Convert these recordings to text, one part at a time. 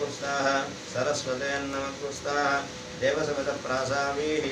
नमः सरस्वते नमः देवसमित प्रासामीः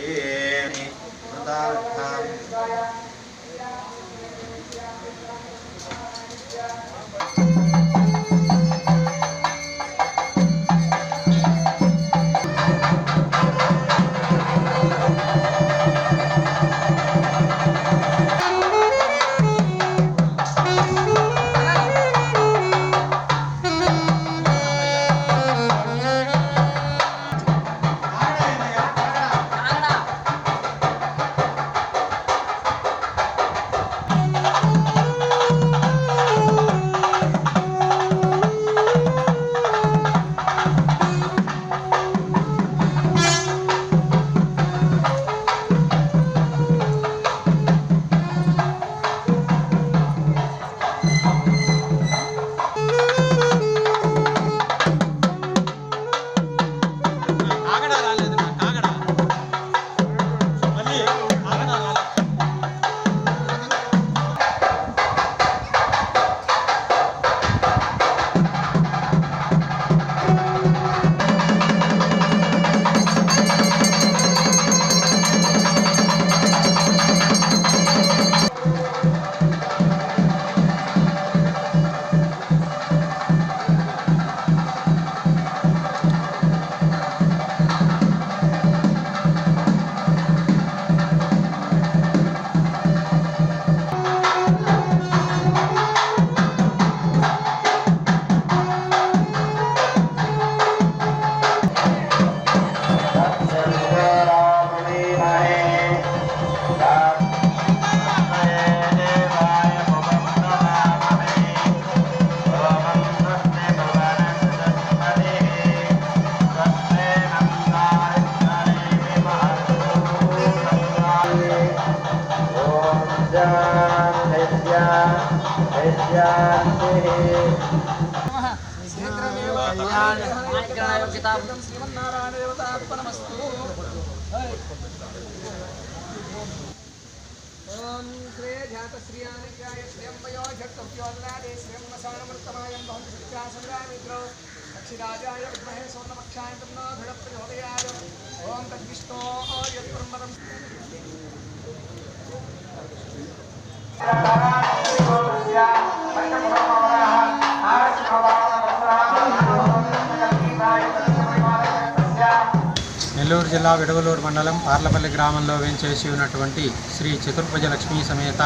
నెల్లూరు జిల్లా విడవలూరు మండలం పార్లపల్లి గ్రామంలో వేంచేసి ఉన్నటువంటి శ్రీ చతుర్భుజ లక్ష్మీ సమేత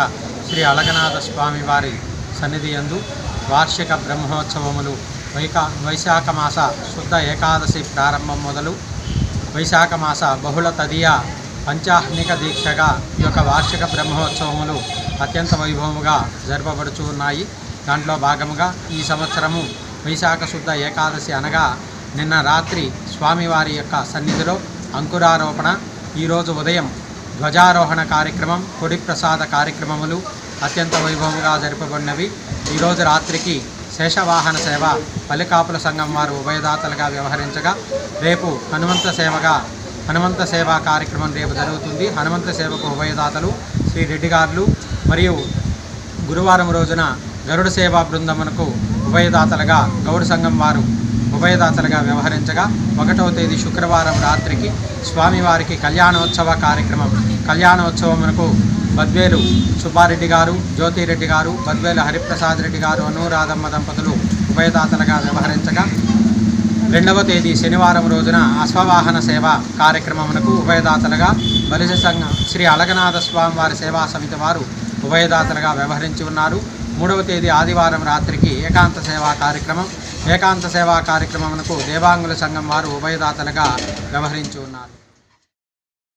శ్రీ అళగనాథ స్వామి వారి సన్నిధి యందు వార్షిక బ్రహ్మోత్సవములు వైశాఖ మాస శుద్ధ ఏకాదశి ప్రారంభం మొదలు వైశాఖ మాస బహుళ తదియ పంచాహ్నిక దీక్షగా ఈ యొక్క వార్షిక బ్రహ్మోత్సవములు అత్యంత వైభవముగా జరపబడుచు ఉన్నాయి. దాంట్లో భాగముగా ఈ సంవత్సరము వైశాఖ శుద్ధ ఏకాదశి అనగా నిన్న రాత్రి స్వామివారి యొక్క సన్నిధిలో అంకురారోపణ, ఈరోజు ఉదయం ధ్వజారోహణ కార్యక్రమం, కొడి ప్రసాద కార్యక్రమములు అత్యంత వైభవంగా జరపబడినవి. ఈరోజు రాత్రికి శేషవాహన సేవ పల్లికాపుల సంఘం వారు ఉభయదాతలుగా వ్యవహరించగా, రేపు హనుమంత సేవా కార్యక్రమం రేపు జరుగుతుంది. హనుమంత సేవకు ఉభయదాతలు శ్రీ రెడ్డి గారులు మరియు గురువారం రోజున గరుడ సేవా బృందమునకు ఉభయదాతలుగా గౌడ సంఘం వారు ఉభయదాతలుగా వ్యవహరించగా, 1వ తేదీ శుక్రవారం రాత్రికి స్వామివారికి కళ్యాణోత్సవమునకు బద్వేలు సుబ్బారెడ్డి గారు, జ్యోతిరెడ్డి గారు, బద్వేలు హరిప్రసాద్ రెడ్డి గారు, అనురాధమ్మ దంపతులు ఉభయదాతలుగా వ్యవహరించగా, 2వ తేదీ శనివారం రోజున అశ్వవాహన సేవ కార్యక్రమమునకు ఉభయదాతలుగా బలిజ సంఘం శ్రీ అళగనాథ స్వామి వారి సేవా సమితి వారు ఉభయదాతలుగా వ్యవహరించి ఉన్నారు. 3వ తేదీ ఆదివారం రాత్రికి ఏకాంత సేవా కార్యక్రమమునకు దేవాంగుల సంఘం వారు ఉభయదాతలుగా వ్యవహరించి ఉన్నారు.